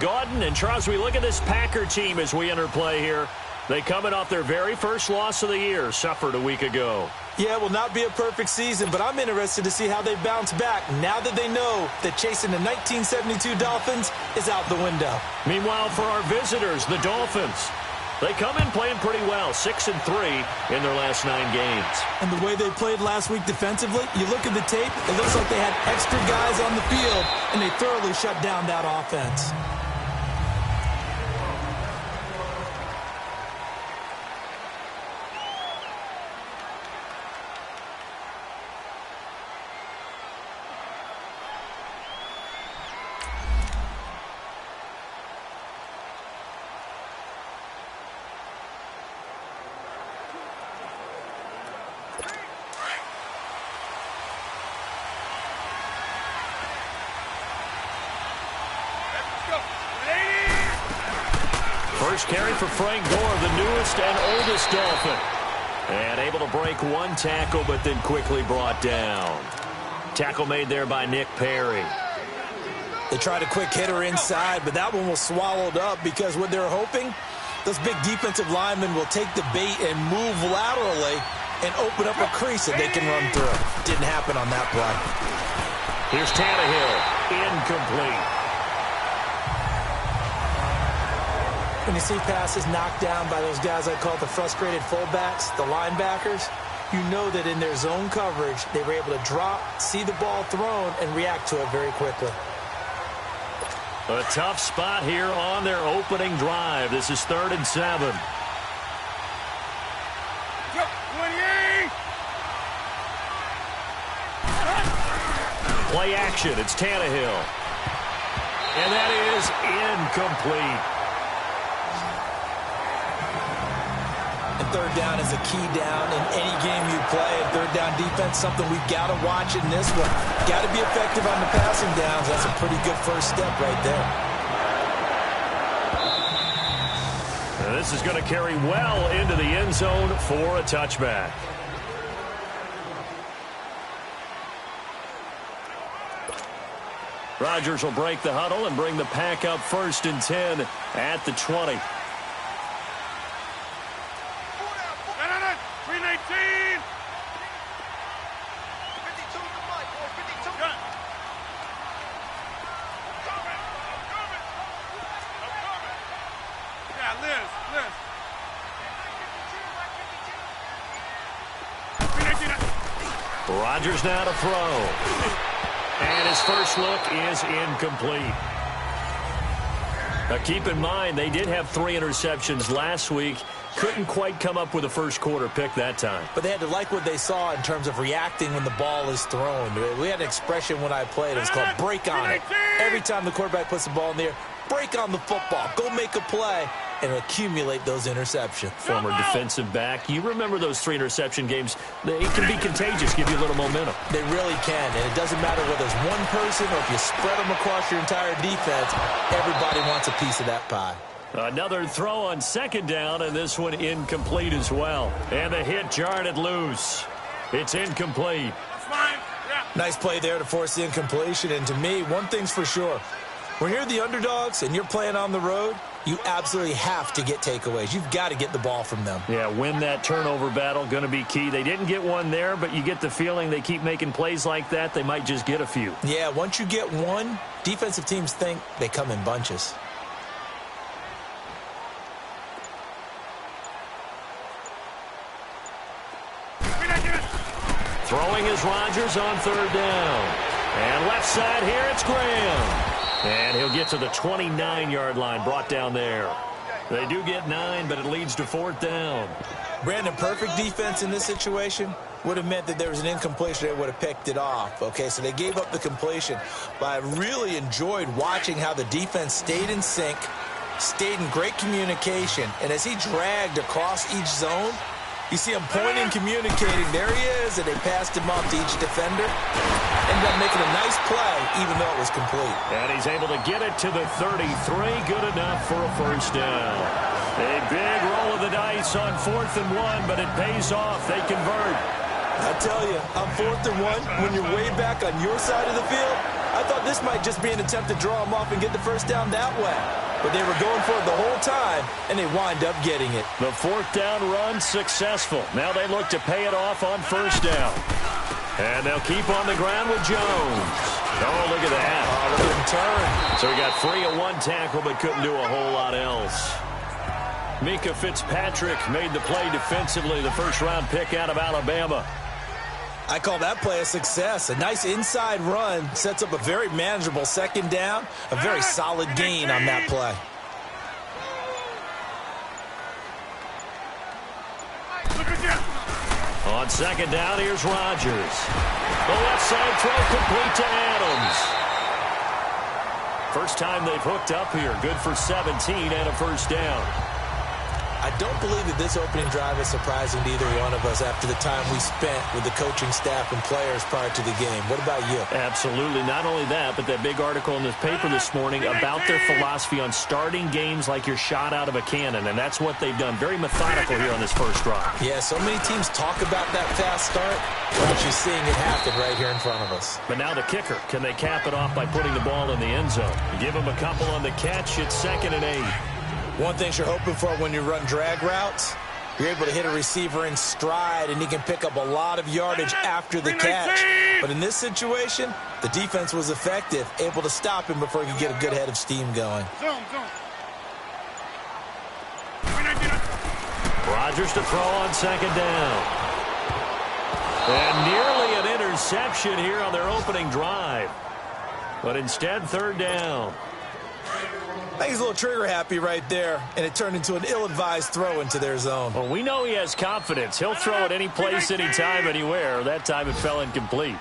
Gordon and Charles, we look at this Packer team as we enter play here. They coming off their very first loss of the year, suffered a week ago. Yeah, it will not be a perfect season, but I'm interested to see how they bounce back now that they know that chasing the 1972 Dolphins is out the window. Meanwhile, for our visitors, the Dolphins, they come in playing pretty well, 6-3 in their last 9 games. And the way they played last week defensively, you look at the tape, it looks like they had extra guys on the field, and they thoroughly shut down that offense. First carry for Frank Gore, the newest and oldest Dolphin. And able to break one tackle, but then quickly brought down. Tackle made there by Nick Perry. They tried a quick hitter inside, but that one was swallowed up because what they're hoping, those big defensive linemen will take the bait and move laterally and open up a crease that they can run through. Didn't happen on that play. Here's Tannehill, incomplete. When you see passes knocked down by those guys I call the frustrated fullbacks, the linebackers, you know that in their zone coverage, they were able to drop, see the ball thrown, and react to it very quickly. A tough spot here on their opening drive. This is 3rd and 7. Play action. It's Tannehill. And that is incomplete. And 3rd down is a key down in any game you play. And 3rd down defense, something we've got to watch in this one. Got to be effective on the passing downs. That's a pretty good first step right there. And this is going to carry well into the end zone for a touchback. Rodgers will break the huddle and bring the pack up 1st and 10 at the 20. Rodgers now to throw. And his first look is incomplete. Now keep in mind, they did have 3 interceptions last week. Couldn't quite come up with a first quarter pick that time. But they had to like what they saw in terms of reacting when the ball is thrown. We had an expression when I played. It was called break on it. Every time the quarterback puts the ball in the air, break on the football. Go make a play and accumulate those interceptions. Former defensive back. You remember those 3 interception games. It can be contagious, give you a little momentum. They really can, and it doesn't matter whether it's one person or if you spread them across your entire defense. Everybody wants a piece of that pie. Another throw on 2nd down, and this one incomplete as well. And the hit jarred it loose. It's incomplete. Nice play there to force the incompletion, and to me, one thing's for sure. When you're the underdogs and you're playing on the road, you absolutely have to get takeaways. You've got to get the ball from them. Yeah, win that turnover battle, going to be key. They didn't get one there, but you get the feeling they keep making plays like that, they might just get a few. Yeah, once you get one, defensive teams think they come in bunches. Throwing is Rodgers on 3rd down. And left side here, it's Graham. And he'll get to the 29-yard line, brought down there. They do get 9, but it leads to 4th down. Brandon, perfect defense in this situation would have meant that there was an incompletion. They would have picked it off. Okay, so they gave up the completion. But I really enjoyed watching how the defense stayed in sync, stayed in great communication. And as he dragged across each zone, you see him pointing, communicating. There he is, and they passed him off to each defender. Ended up making a nice play, even though it was complete. And he's able to get it to the 33. Good enough for a 1st down. A big roll of the dice on 4th and 1, but it pays off. They convert. I tell you, on 4th and 1, when you're way back on your side of the field, I I thought this might just be an attempt to draw him off and get the first down that way. But they were going for it the whole time, and they wind up getting it. The fourth down run successful. Now they look to pay it off on first down. And they'll keep on the ground with Jones. Oh, look at that. Oh, look at him turn. So he got free of one tackle but couldn't do a whole lot else. Mika Fitzpatrick made the play defensively, the first-round pick out of Alabama. I call that play a success. A nice inside run sets up a very manageable second down, a very solid gain on that play. On second down, here's Rodgers. The left side throw complete to Adams. First time they've hooked up here. Good for 17 and a first down. I don't believe that this opening drive is surprising to either one of us after the time we spent with the coaching staff and players prior to the game. What about you? Absolutely. Not only that, but that big article in the paper this morning about their philosophy on starting games like you're shot out of a cannon, and that's what they've done. Very methodical here on this first drive. Yeah, so many teams talk about that fast start. We're actually seeing it happen right here in front of us. But now the kicker. Can they cap it off by putting the ball in the end zone? Give them a couple on the catch. It's 2nd and 8. One thing you're hoping for when you run drag routes, you're able to hit a receiver in stride, and he can pick up a lot of yardage after the catch. But in this situation, the defense was effective, able to stop him before he could get a good head of steam going. Rodgers to throw on second down. And nearly an interception here on their opening drive. But instead, 3rd down. I think he's a little trigger happy right there, and it turned into an ill-advised throw into their zone. Well, we know he has confidence. He'll throw it any place, anytime, anywhere. That time it fell incomplete.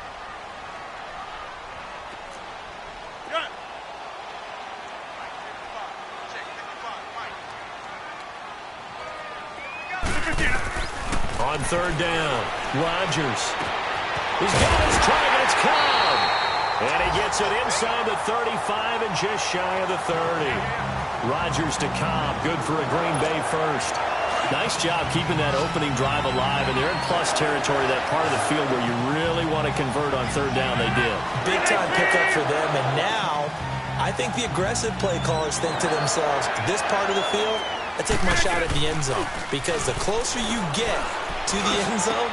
On 3rd down, Rodgers. He's got his target. It's Cobb. And he gets it inside the 35 and just shy of the 30. Rodgers to Cobb. Good for a Green Bay first. Nice job keeping that opening drive alive. And they're in plus territory, that part of the field where you really want to convert on 3rd down. They did. Big-time pickup for them. And now I think the aggressive play callers think to themselves, this part of the field, I take my shot at the end zone. Because the closer you get to the end zone,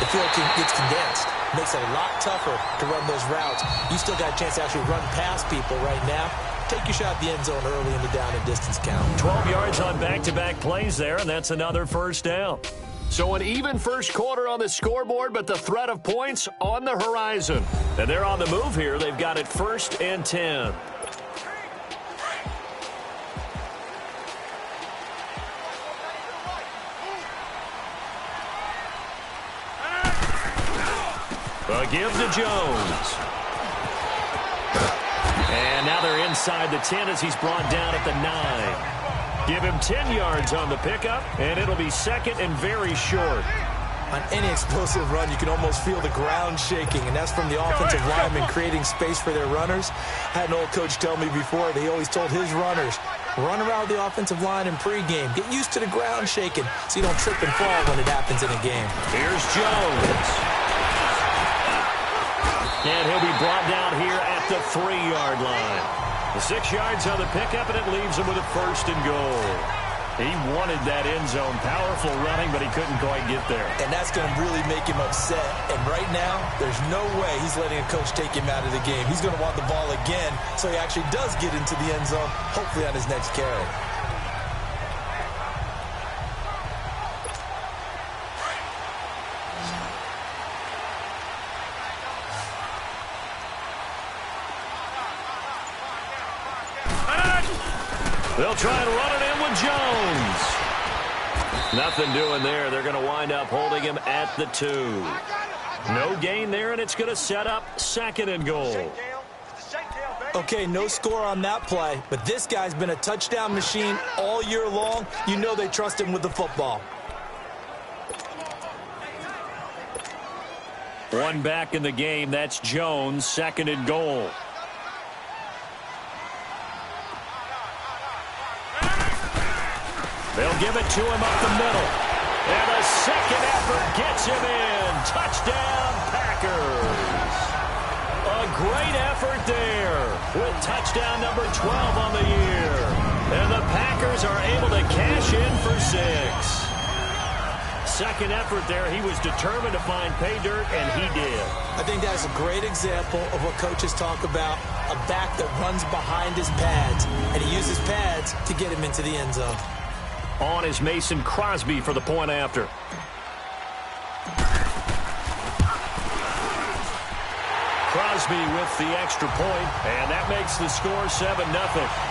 the field gets condensed. Makes it a lot tougher to run those routes. You still got a chance to actually run past people right now. Take your shot at the end zone early in the down and distance count. 12 yards on back-to-back plays there, and that's another first down. So an even first quarter on the scoreboard, but the threat of points on the horizon. And they're on the move here. They've got it 1st and 10. A give to Jones. And now they're inside the 10 as he's brought down at the 9. Give him 10 yards on the pickup, and it'll be 2nd and very short. On any explosive run, you can almost feel the ground shaking, and that's from the offensive linemen creating space for their runners. I had an old coach tell me before, he always told his runners, run around the offensive line in pregame. Get used to the ground shaking so you don't trip and fall when it happens in a game. Here's Jones. And he'll be brought down here at the 3-yard line. The 6 yards on the pickup, and it leaves him with a 1st and goal. He wanted that end zone. Powerful running, but he couldn't quite get there. And that's going to really make him upset. And right now, there's no way he's letting a coach take him out of the game. He's going to want the ball again, so he actually does get into the end zone, hopefully on his next carry. They'll try and run it in with Jones. Nothing doing there. They're going to wind up holding him at the 2. No gain there, and it's going to set up 2nd and goal. Okay, no score on that play, but this guy's been a touchdown machine all year long. You know they trust him with the football. One back in the game. That's Jones, 2nd and goal. They'll give it to him up the middle. And a second effort gets him in. Touchdown, Packers. A A great effort there with touchdown number 12 on the year. And the Packers are able to cash in for 6. Second effort there, he was determined to find pay dirt, and he did. I think that's a great example of what coaches talk about, a back that runs behind his pads, and he uses pads to get him into the end zone. On is Mason Crosby for the point after. Crosby with the extra point, and that makes the score 7-0.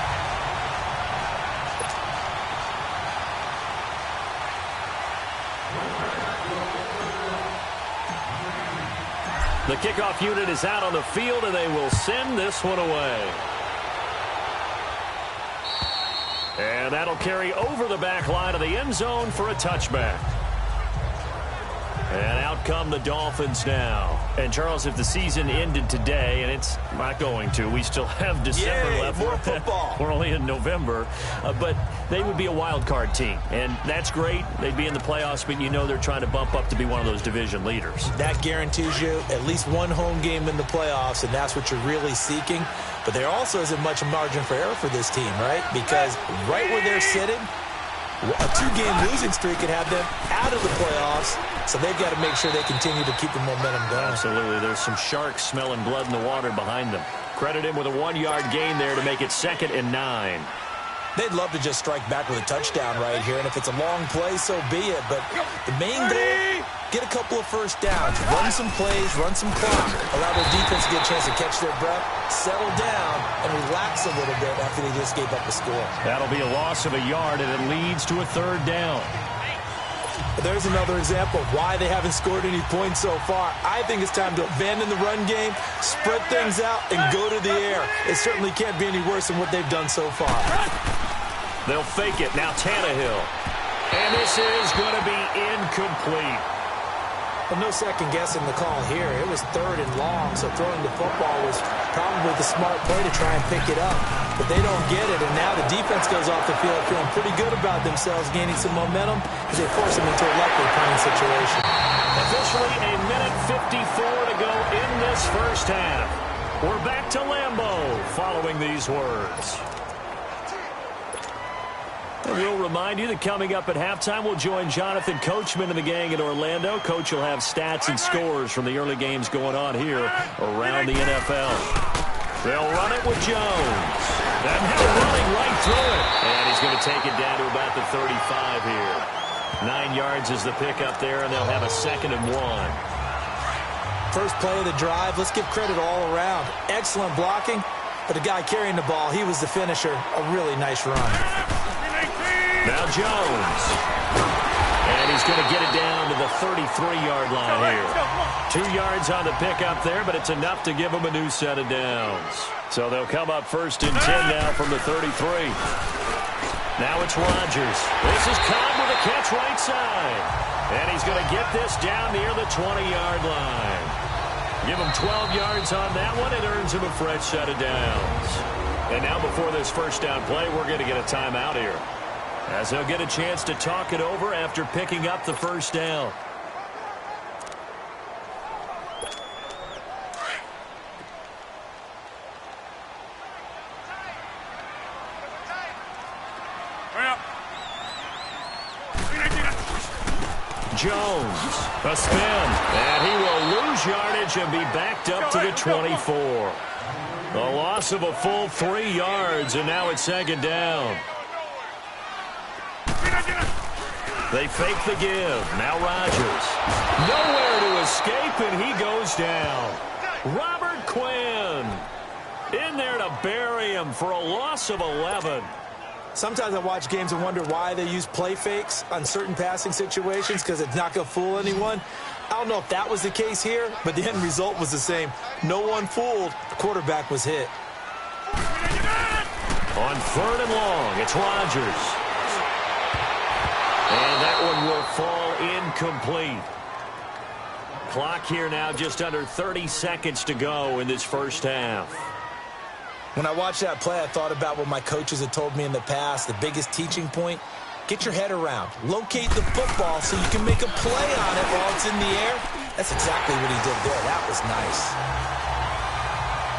The kickoff unit is out on the field, and they will send this one away. And that'll carry over the back line of the end zone for a touchback. And out come the Dolphins now. And, Charles, if the season ended today, and it's not going to, we still have December left. More football. We're only in November. But they would be a wild card team. And that's great. They'd be in the playoffs, but you know they're trying to bump up to be one of those division leaders. That guarantees you at least one home game in the playoffs, and that's what you're really seeking. But there also isn't much margin for error for this team, right? Because right where they're sitting, a 2-game losing streak could have them out of the playoffs, so they've got to make sure they continue to keep the momentum going. Absolutely. There's some sharks smelling blood in the water behind them. Credit him with a 1-yard gain there to make it 2nd and 9. They'd love to just strike back with a touchdown right here, and if it's a long play, so be it. But the main goal, get a couple of first downs, run some plays, run some clock, allow their defense to get a chance to catch their breath, settle down, and relax a little bit after they just gave up a score. That'll be a loss of a yard, and it leads to a 3rd down. There's another example of why they haven't scored any points so far. I think it's time to abandon the run game, spread things out, and go to the air. It certainly can't be any worse than what they've done so far. They'll fake it. Now Tannehill. And this is going to be incomplete. Well, no second guessing the call here. It was 3rd and long, so throwing the football was probably the smart play to try and pick it up. But they don't get it, and now the defense goes off the field feeling pretty good about themselves, gaining some momentum as they force them into a likely punting situation. Officially a minute 54 to go in this first half. We're back to Lambeau following these words. And we'll remind you that coming up at halftime, we'll join Jonathan Coachman and the gang in Orlando. Coach will have stats and scores from the early games going on here around the NFL. They'll run it with Jones. And he's running right through it. And he's going to take it down to about the 35 here. 9 yards is the pickup there, and they'll have a 2nd and 1. First play of the drive. Let's give credit all around. Excellent blocking, but the guy carrying the ball, he was the finisher. A really nice run. Now Jones. And he's going to get it down to the 33-yard line here. 2 yards on the pickup there, but it's enough to give him a new set of downs. So they'll come up 1st and 10 now from the 33. Now it's Rodgers. This is Cobb with a catch right side. And he's going to get this down near the 20-yard line. Give him 12 yards on that one. It earns him a fresh set of downs. And now before this first down play, we're going to get a timeout here, as he'll get a chance to talk it over after picking up the first down. Jones, a spin, and he will lose yardage and be backed up to the 24. A loss of a full 3 yards, and now it's 2nd down. They fake the give. Now Rodgers. Nowhere to escape, and he goes down. Robert Quinn in there to bury him for a loss of 11. Sometimes I watch games and wonder why they use play fakes on certain passing situations, because it's not going to fool anyone. I don't know if that was the case here, but the end result was the same. No one fooled. The quarterback was hit. On 3rd and long, it's Rodgers. And that one will fall incomplete. Clock here now just under 30 seconds to go in this first half. When I watched that play, I thought about what my coaches had told me in the past. The biggest teaching point, get your head around. Locate the football so you can make a play on it while it's in the air. That's exactly what he did there. That was nice.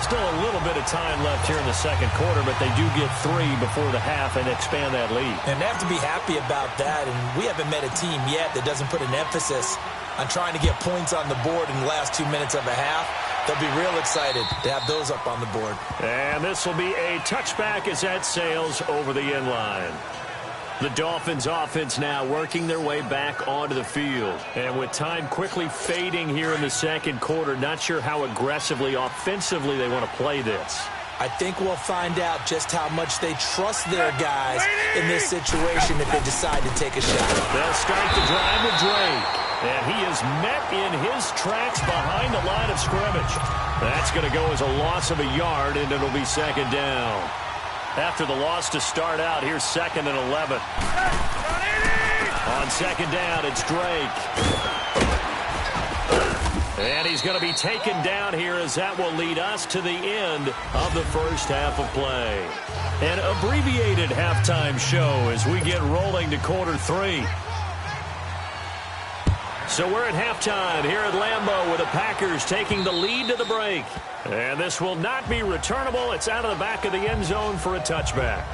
Still a little bit of time left here in the second quarter, but they do get 3 before the half and expand that lead. And they have to be happy about that, and we haven't met a team yet that doesn't put an emphasis on trying to get points on the board in the last 2 minutes of a half. They'll be real excited to have those up on the board. And this will be a touchback as that sails over the end line. The Dolphins offense now working their way back onto the field. And with time quickly fading here in the second quarter, not sure how aggressively, offensively they want to play this. I think we'll find out just how much they trust their guys in this situation if they decide to take a shot. They'll start the drive with Drake. And he is met in his tracks behind the line of scrimmage. That's going to go as a loss of a yard, and it'll be second down. After the loss to start out, here's 2nd and 11. On second down, it's Drake. And he's going to be taken down here as that will lead us to the end of the first half of play. An abbreviated halftime show as we get rolling to quarter 3. So we're at halftime here at Lambeau with the Packers taking the lead to the break. And this will not be returnable. It's out of the back of the end zone for a touchback.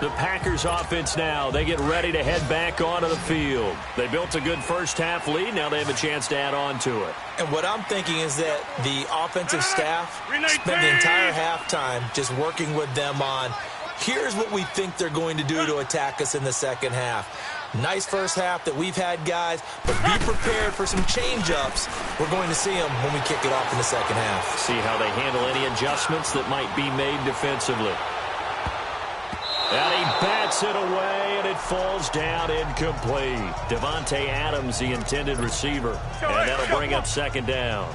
The Packers offense now, they get ready to head back onto the field. They built a good first half lead. Now they have a chance to add on to it. And what I'm thinking is that the offensive staff spend the entire halftime just working with them on, here's what we think they're going to do to attack us in the second half. Nice first half that we've had, guys, but be prepared for some change-ups. We're going to see them when we kick it off in the second half. See how they handle any adjustments that might be made defensively. And he bats it away, and it falls down incomplete. Devontae Adams, the intended receiver, and that'll bring up second down.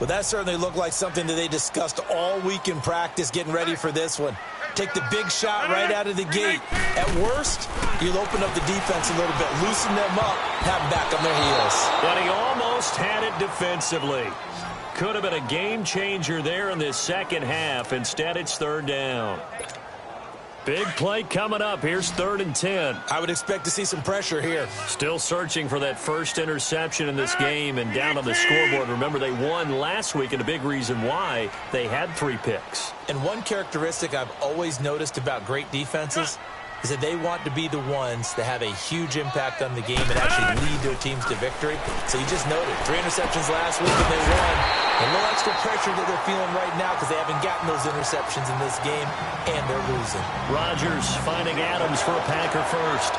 Well, that certainly looked like something that they discussed all week in practice getting ready for this one. Take the big shot right out of the gate. At worst, you'll open up the defense a little bit, loosen them up, have them back on their heels. But he almost had it defensively. Could have been a game changer there in this second half. Instead, it's third down. Big play coming up. Here's 3rd and 10. I would expect to see some pressure here. Still searching for that first interception in this game and down on the scoreboard. Remember, they won last week, and a big reason why they had 3 picks. And one characteristic I've always noticed about great defenses is that they want to be the ones that have a huge impact on the game and actually lead their teams to victory. So you just noted 3 interceptions last week and they won. A little extra pressure that they're feeling right now because they haven't gotten those interceptions in this game, and they're losing. Rodgers finding Adams for a Packer first.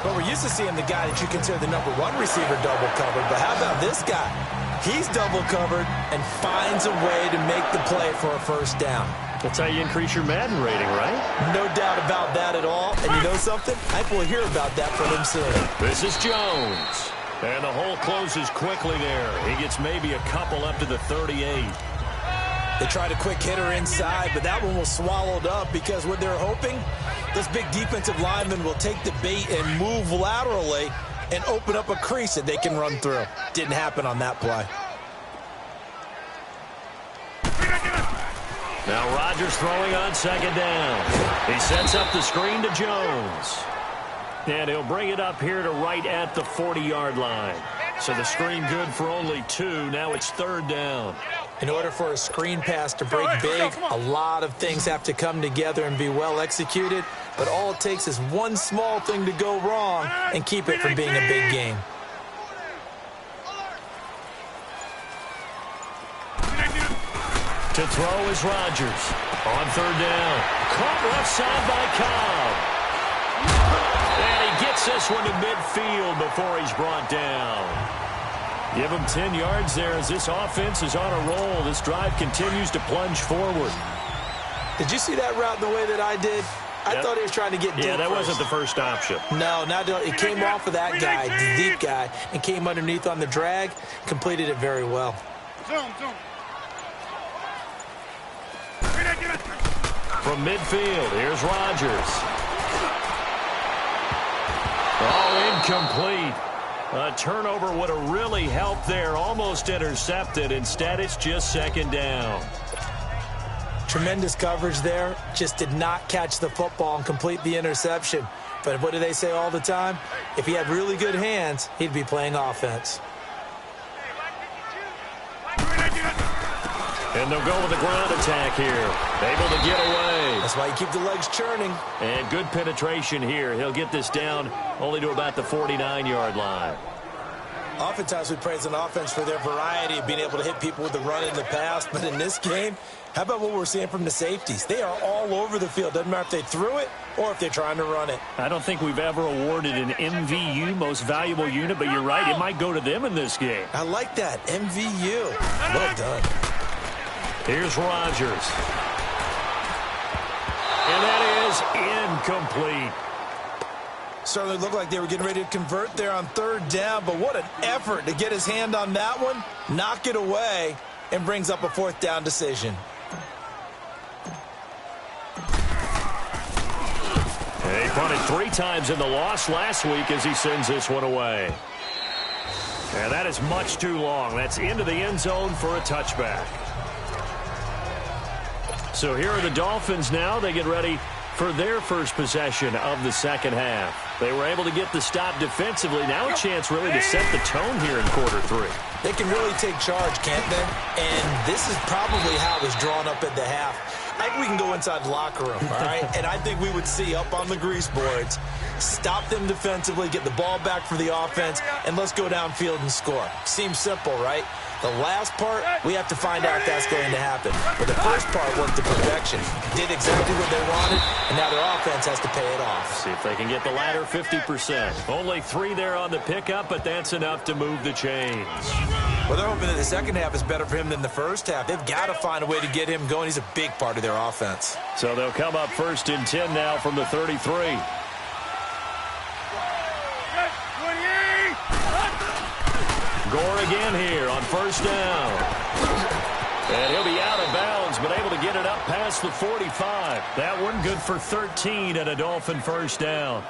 Well, we're used to seeing the guy that you consider the #1 receiver double covered, but how about this guy? He's double covered and finds a way to make the play for a first down. That's how you increase your Madden rating, right? No doubt about that at all. And you know something? I think we'll hear about that from him soon. This is Jones. And the hole closes quickly there. He gets maybe a couple up to the 38. They tried a quick hitter inside, but that one was swallowed up because what they're hoping, this big defensive lineman will take the bait and move laterally and open up a crease that they can run through. Didn't happen on that play. Now Rodgers throwing on second down. He sets up the screen to Jones. And he'll bring it up here to right at the 40-yard line. So the screen good for only 2. Now it's third down. In order for a screen pass to break big, a lot of things have to come together and be well executed. But all it takes is one small thing to go wrong and keep it from being a big game. To throw is Rodgers. On third down. Caught left side by Cobb. And he gets this one to midfield before he's brought down. Give him 10 yards there as this offense is on a roll. This drive continues to plunge forward. Did you see that route the way that I did? I thought he was trying to get deep. Yeah, that wasn't the first option. No, it came off of that guy, the deep guy, and came underneath on the drag, completed it very well. Zoom. From midfield, here's Rodgers. Oh, incomplete. A turnover would have really helped there. Almost intercepted. Instead, it's just second down. Tremendous coverage there. Just did not catch the football and complete the interception. But what do they say all the time? If he had really good hands, he'd be playing offense. And they'll go with the ground attack here. Able to get away. That's why you keep the legs churning. And good penetration here. He'll get this down only to about the 49-yard line. Oftentimes we praise an offense for their variety of being able to hit people with the run in the past. But in this game, how about what we're seeing from the safeties? They are all over the field. Doesn't matter if they threw it or if they're trying to run it. I don't think we've ever awarded an MVU, most valuable unit, but you're right, it might go to them in this game. I like that, MVU. Well done. Here's Rodgers. And that is incomplete. Certainly looked like they were getting ready to convert there on third down, but what an effort to get his hand on that one, knock it away, and brings up a fourth down decision. He punted 3 times in the loss last week as he sends this one away. And that is much too long. That's into the end zone for a touchback. So here are the Dolphins now. They get ready for their first possession of the second half. They were able to get the stop defensively. Now a chance really to set the tone here in quarter 3. They can really take charge, can't they? And this is probably how it was drawn up at the half. I think we can go inside the locker room, all right? And I think we would see up on the grease boards, stop them defensively, get the ball back for the offense, and let's go downfield and score. Seems simple, right? The last part, we have to find out if that's going to happen. But the first part worked to perfection. Did exactly what they wanted, and now their offense has to pay it off. See if they can get the latter 50%. Only 3 there on the pickup, but that's enough to move the chains. Well, they're hoping that the second half is better for him than the first half. They've got to find a way to get him going. He's a big part of their offense. So they'll come up 1st and 10 now from the 33. Gore again here on 1st down. And he'll be out of bounds, but able to get it up past the 45. That one good for 13 and a Dolphin 1st down.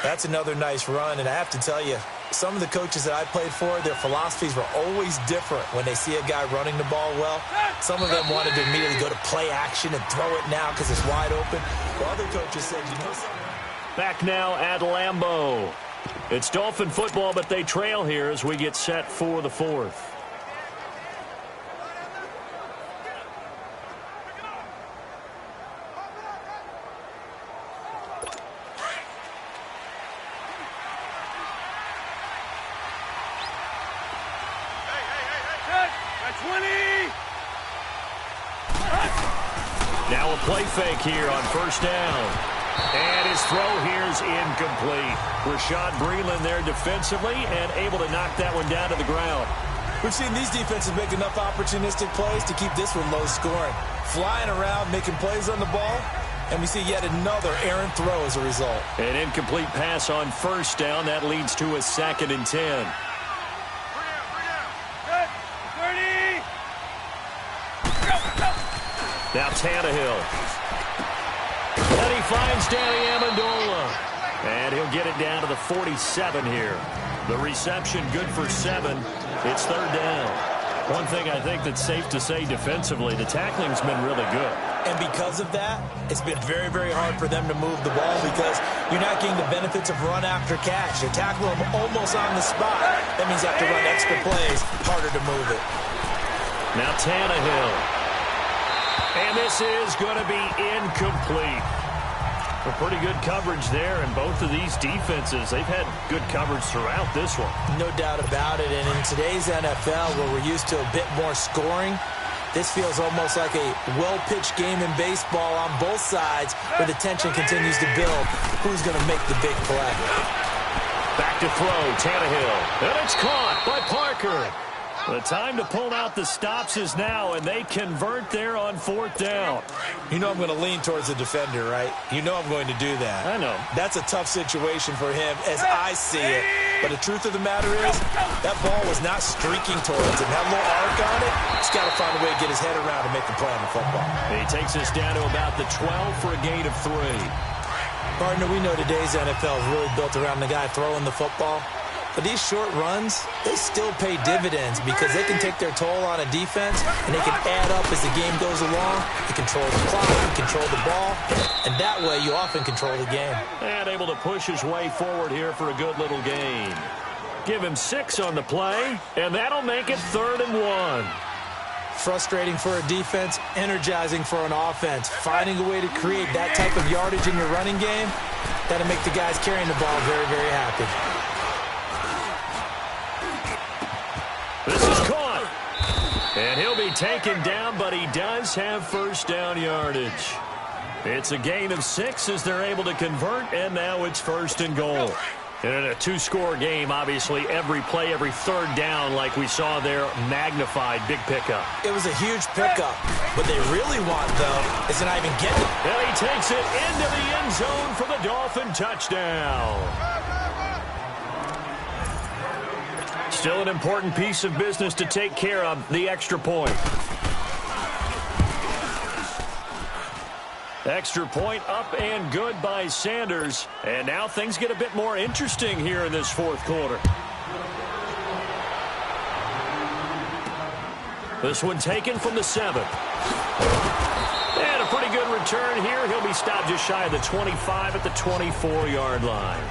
That's another nice run, and I have to tell you, some of the coaches that I played for, their philosophies were always different when they see a guy running the ball well. Some of them wanted to immediately go to play action and throw it now because it's wide open. While other coaches said, you know something? Back now at Lambeau. It's Dolphin football, but they trail here as we get set for the 4th. Now a play fake here on 1st down. And his throw here is incomplete. Rashad Breeland there defensively and able to knock that one down to the ground. We've seen these defenses make enough opportunistic plays to keep this one low scoring. Flying around, making plays on the ball, and we see yet another errant throw as a result. An incomplete pass on 1st down. That leads to a 2nd and 10. Now Tannehill. And he finds Danny Amendola. And he'll get it down to the 47 here. The reception good for 7. It's 3rd down. One thing I think that's safe to say defensively, the tackling's been really good. And because of that, it's been very, very hard for them to move the ball because you're not getting the benefits of run after catch. You tackle them almost on the spot. That means you have to run extra plays, harder to move it. Now Tannehill. And this is going to be incomplete. A pretty good coverage there, and both of these defenses, they've had good coverage throughout this one. No doubt about it, and in today's NFL, where we're used to a bit more scoring, this feels almost like a well-pitched game in baseball on both sides, where the tension continues to build. Who's going to make the big play? Back to throw, Tannehill. And it's caught by Parker. The time to pull out the stops is now, and they convert there on 4th down. You know I'm going to lean towards the defender, right? You know I'm going to do that. I know. That's a tough situation for him as I see it. But the truth of the matter is, that ball was not streaking towards him. That little arc on it, he's got to find a way to get his head around and make the play on the football. He takes us down to about the 12 for a gain of 3. Partner, we know today's NFL is really built around the guy throwing the football. But these short runs, they still pay dividends because they can take their toll on a defense, and they can add up as the game goes along. You control the clock, you control the ball, and that way you often control the game. And able to push his way forward here for a good little gain. Give him 6 on the play, and that'll make it 3rd and 1. Frustrating for a defense, energizing for an offense. Finding a way to create that type of yardage in your running game, that'll make the guys carrying the ball very, very happy. This is caught. And he'll be taken down, but he does have first down yardage. It's a gain of 6 as they're able to convert, and now it's 1st and goal. And in a two-score game, obviously, every play, every third down, like we saw there, magnified, big pickup. It was a huge pickup. What they really want, though, is to not even get it. And he takes it into the end zone for the Dolphin touchdown. Still an important piece of business to take care of, the extra point. Extra point up and good by Sanders. And now things get a bit more interesting here in this fourth quarter. This one taken from the 7. And a pretty good return here. He'll be stopped just shy of the 25 at the 24-yard line.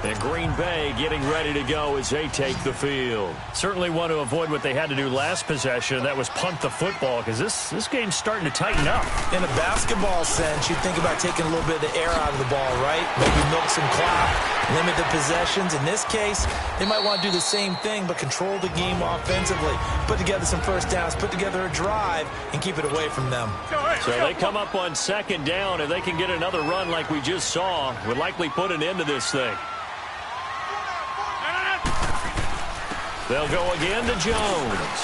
And Green Bay getting ready to go as they take the field. Certainly want to avoid what they had to do last possession. That was punt the football, because this game's starting to tighten up. In a basketball sense, you think about taking a little bit of the air out of the ball, right? Maybe milk some clock, limit the possessions. In this case, they might want to do the same thing, but control the game offensively. Put together some first downs, put together a drive, and keep it away from them. So they come up on 2nd down, and they can get another run like we just saw. Would likely put an end to this thing. They'll go again to Jones.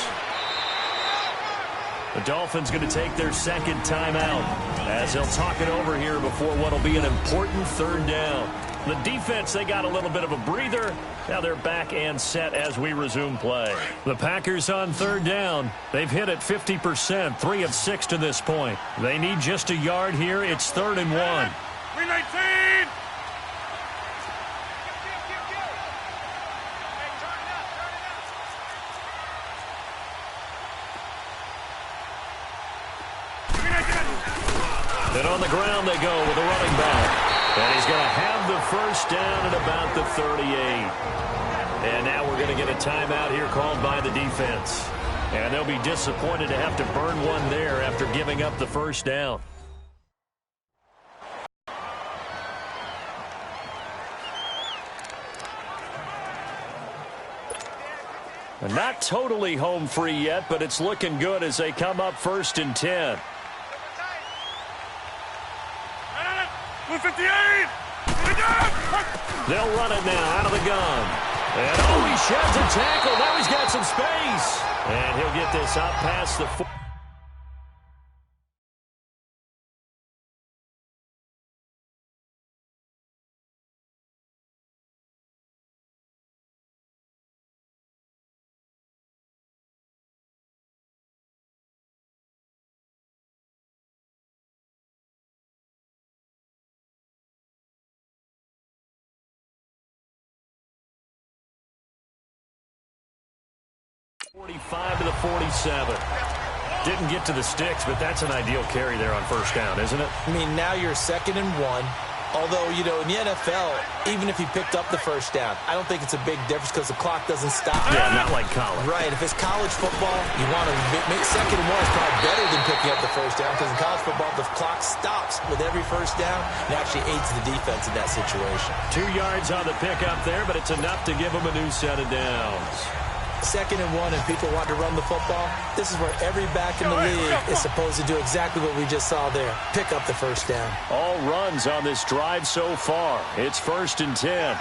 The Dolphins going to take their 2nd timeout as they'll talk it over here before what will be an important 3rd down. The defense, they got a little bit of a breather. Now they're back and set as we resume play. The Packers on 3rd down. They've hit it 50%, 3 of 6 to this point. They need just a yard here. It's 3rd and 1. 319! And on the ground they go with a running back. And he's going to have the first down at about the 38. And now we're going to get a timeout here called by the defense. And they'll be disappointed to have to burn one there after giving up the first down. Not totally home free yet, but it's looking good as they come up 1st and 10. 58! They'll run it now out of the gun. And he sheds a tackle. Now he's got some space. And he'll get this up past the 4. To the 47. Didn't get to the sticks, but that's an ideal carry there on 1st down, isn't it? I mean, now you're 2nd and 1. Although, you know, in the NFL, even if he picked up the first down, I don't think it's a big difference because the clock doesn't stop. Yeah, not like college. Right. If it's college football, you want to make 2nd and 1 is probably better than picking up the first down because in college football, the clock stops with every first down and actually aids the defense in that situation. 2 yards on the pickup there, but it's enough to give them a new set of downs. 2nd and 1 and people want to run the football, this is where every back in the league is supposed to do exactly what we just saw there. Pick up the first down. All runs on this drive so far. It's 1st and 10.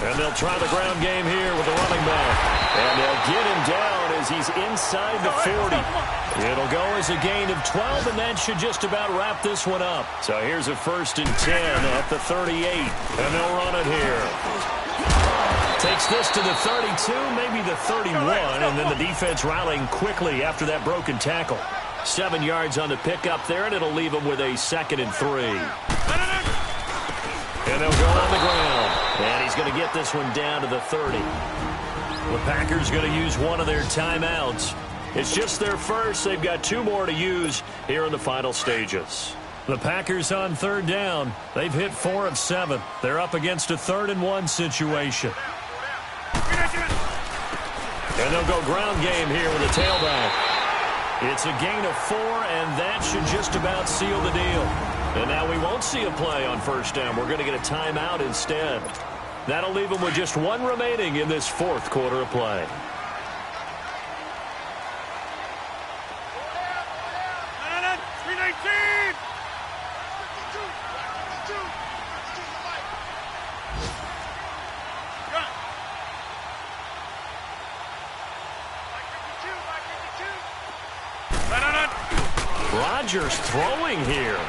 And they'll try the ground game here with the running back. And they'll get him down as he's inside the 40. It'll go as a gain of 12, and that should just about wrap this one up. So here's a 1st and 10 at the 38. And they'll run it here. Takes this to the 32, maybe the 31, and then the defense rallying quickly after that broken tackle. 7 yards on the pickup there, and it'll leave them with a 2nd and 3. And they'll go on the ground. And he's going to get this one down to the 30. The Packers going to use one of their timeouts. It's just their first. They've got 2 more to use here in the final stages. The Packers on 3rd down. They've hit 4 of 7. They're up against a 3rd and 1 situation. they'll go ground game here with a tailback. It's a gain of 4, and that should just about seal the deal. And now we won't see a play on first down. We're going to get a timeout instead. That'll leave them with just 1 remaining in this fourth quarter of play. Rodgers throwing here.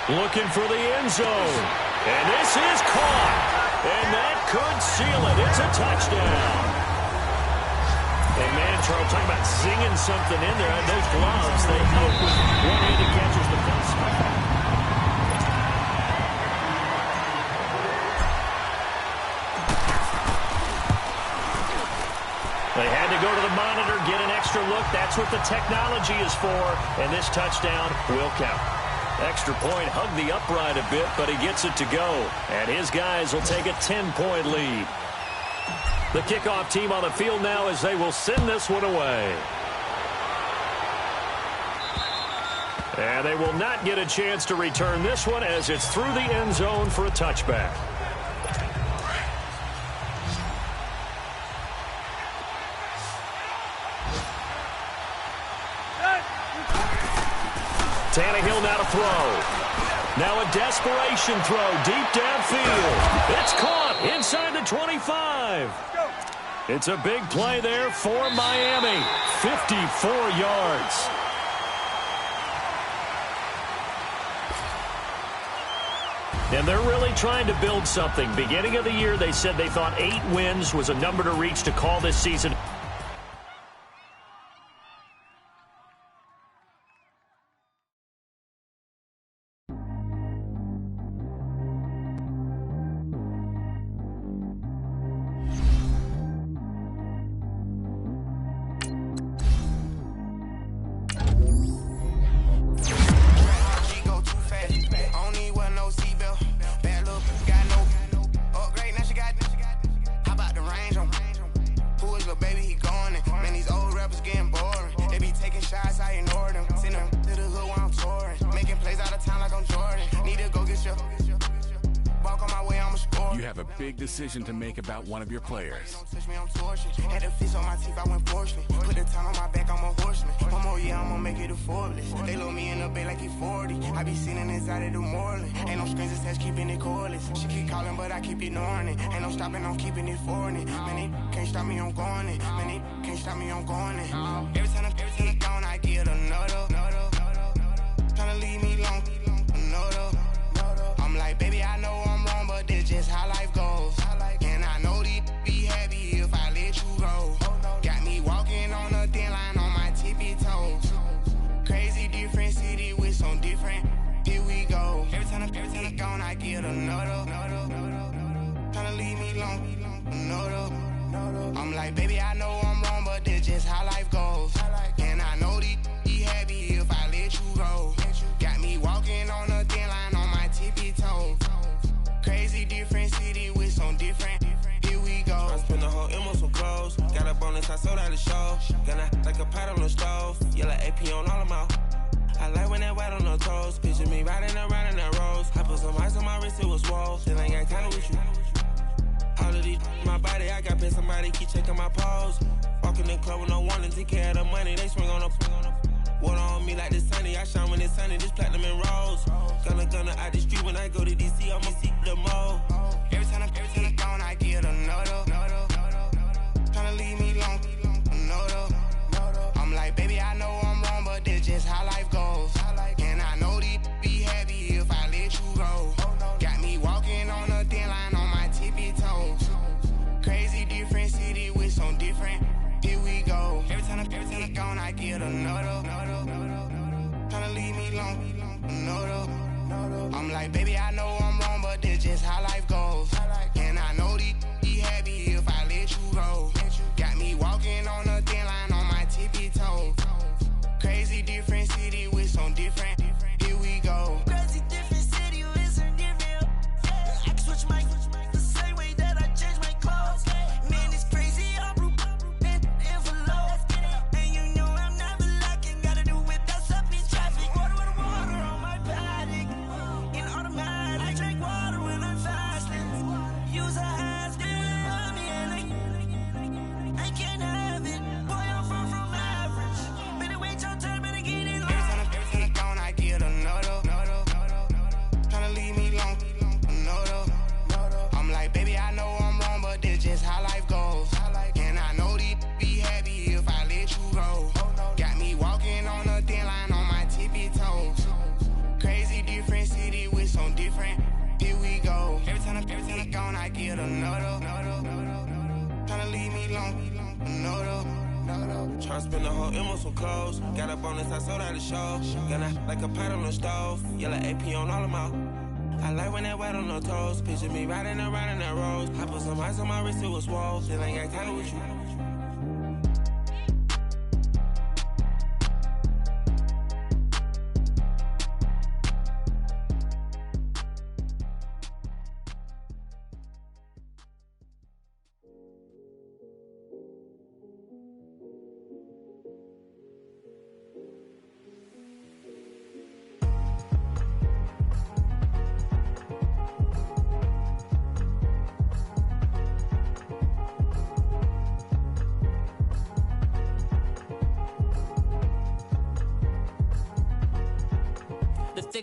Looking for the end zone. And this is caught. And that could seal it. It's a touchdown. And man, Charles, talking about zinging something in there. And those gloves, they help with one-handed catches the pass. They had to go to the monitor, get an extra look. That's what the technology is for, and this touchdown will count. Extra point, hugged the upright a bit, but he gets it to go. And his guys will take a 10-point lead. The kickoff team on the field now as they will send this one away. And they will not get a chance to return this one as it's through the end zone for a touchback. Tannehill now to throw. Now a desperation throw deep downfield. It's caught inside the 25. It's a big play there for Miami. 54 yards. And they're really trying to build something. Beginning of the year, they said they thought 8 wins was a number to reach to call this season. Decision to make about one of your players. Had the fist on my teeth, I went fortunate. Put the time on my back, I'm a horseman. One more year, I'm gonna make it a Forbes. They load me in the bay like he 40. I be sitting inside of the Moreland. Ain't no strings attached, keeping it cordless. She keep calling, but I keep ignoring it. Ain't no stopping, I'm keeping it foreign it. Man, they can't stop me, I'm going it. Man, they can't stop me, I'm going it. Every time I'm gone, I get another. Tryna leave me long, another. I'm like, baby, I know I'm wrong, but this just how life goes. And I know these be happy if I let you go. Got me walking on a thin line on my tippy toes. Crazy different city with some different. Here we go. Every time I'm gone, I get another. Tryna leave me long, another. I'm like, baby, I know I'm wrong, but this just how life goes. And I know these be happy if I let you go. Got me walking on a thin line on my tippy toes. Crazy different city with some different. Here we go. I spent the whole M on some clothes. Got a bonus, I sold out the show. Gonna like a pot on the stove. Yellow AP on all of my. I like when that white on the toes. Picture me riding around in that rose. I put some ice on my wrist, it was swole. Still ain't got time with you. All of these my body, I got paid somebody keep checking my pose. Walking in the club with no warning, take care of the money. They swing on the. Water on me like the sunny, I shine when it's sunny, this platinum and rose. Gonna out the street when I go to DC, I'ma see the mall. Every time I'm gone, I get another. Tryna leave me long, another. I'm like, baby, I know I'm wrong, but this just how life goes. And I know these be happy if I let you go. Got me walking on a thin line on my tippy toes. Crazy different city with some different. Here we go. Every time I'm gone, I get another. Tryna leave me long, another. I'm like, baby, I know I'm wrong, but this just how life goes. And I know these be happy if I let you go. Got me walking on a thin line on my tippy toes. Crazy different city with some different. Here we go. Crazy different city with some different. I can switch my the same way that I change my clothes. Man, it's crazy. I'm Tryna spend the whole M on some clothes. Got up on this, I sold out the show. Gonna like a pot on the stove. Yellow AP on all of my. I like when that wet on the toes. Picture me riding around in that rose. I put some ice on my wrist, it was swole. Still ain't got time with you.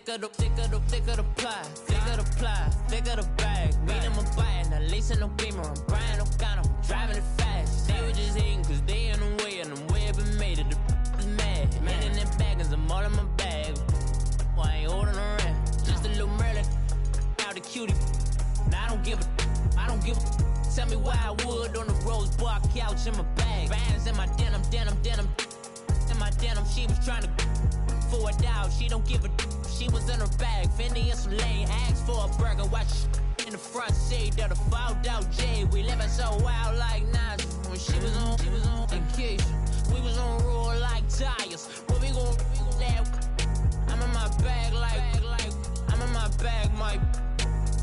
Thicker the ply, thicker the bag. Meet them a buying, a lease in no beamer. I'm buying no gun, I'm driving it fast. They were just hating cause they in the way, and the way I've been made it, the is mad. Man in that bag, cause I'm all in my bag. Well, I ain't holding around, just a little Merlin. Now the cutie, now I don't give a. Tell me why I would on the rose bar couch in my bag. Bands in my denim. In my denim, she was trying to for a doubt, she don't give a. She was in her bag, Fendi and some lane. Asked for a burger, watch in the front seat of the fouled out J. We living so wild like Nas. When she was on vacation, we was on roll like tires. Where we gon' that? I'm in my bag like I'm in my bag, Mike.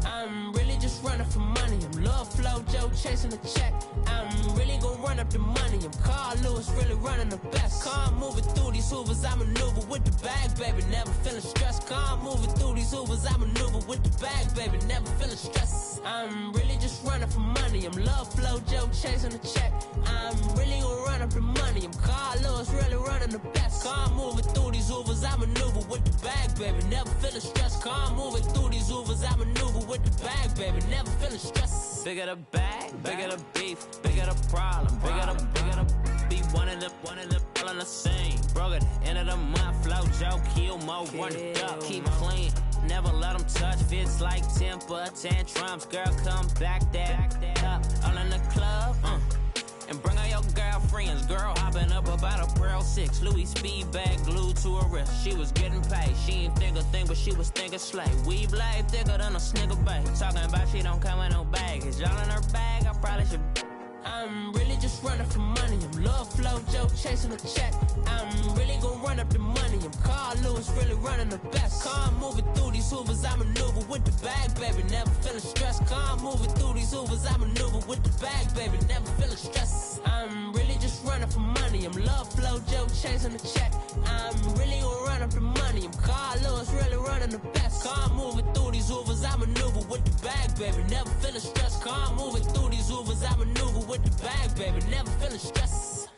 I'm really just running for money. I'm Love Flow Joe chasing the check. I'm really gon' run up the money. I'm Carl Lewis, really running the best. Car moving through these Hoovers, I maneuver with the bag, baby. Never feeling stressed. Car moving through these Hoovers, I maneuver with the bag, baby. Never feeling stressed. I'm really just running for money. I'm Love Flow Joe chasing the check. I'm really gon' run up the money. I'm Carl Lewis, really running the best. Car moving through these Hoovers, I maneuver with the bag, baby. Never feeling stressed. Car moving through these Hoovers, I maneuver with the bag, baby. Never feeling stressed. Bigger the bag, bigger the beef, bigger the problem, bigger the be one in the all in the same. Broke at the end of the month, flow Joe, kill mo, run it up, keep clean. Never let them touch, fits like temper tantrums. Girl, come back that up, all in the club, and bring all your girlfriends. Girl hopping up about a Pearl 6 Louis speed bag glued to her wrist. She was getting paid, she ain't think a thing, but she was thinking slay. We blade thicker than a snigger bag. Talking about she don't come with no baggage. Y'all in her bag, I probably should. I'm really just running for money. I'm Love Flow Joe chasing the check. I'm really gon' run up the money. I'm Carl Lewis, really running the best. Car moving through these Hoovers, I maneuver with the bag, baby. Never feeling stressed. Car moving through these Hoovers, I maneuver with the bag, baby. Never feeling stressed. I'm really just running for money. I'm Love Flow Joe chasing the check. I'm really gon' run up the money. I'm Carl Lewis, really running the best. Car moving through these Hoovers, I maneuver with the bag, baby. Never feeling stressed. Car moving through these Hoovers, I maneuver with the bag, baby. Never feeling stressed.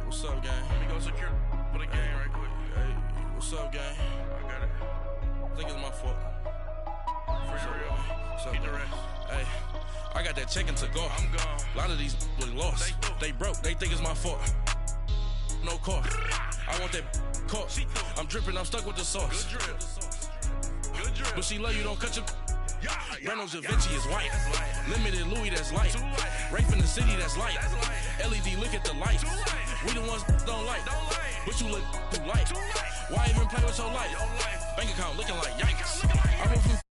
What's up, gang? Let me go secure for the game right quick. Hey, what's up, gang? I got it. I think it's my fault. For real. What's up, keep the rest. Hey, I got that chicken to go. I'm gone. A lot of these look lost. They broke. They think it's my fault. No car. I want that caught. I'm dripping. I'm stuck with the sauce. Good drip. Good drip. But she love you. Don't cut your. Breno Javinci is white. Limited Louis, that's light. Rafe in the city, that's light. LED, look at the lights. We the ones don't like. But you look too light. Why even play with your life? Bank account looking like yikes. I went from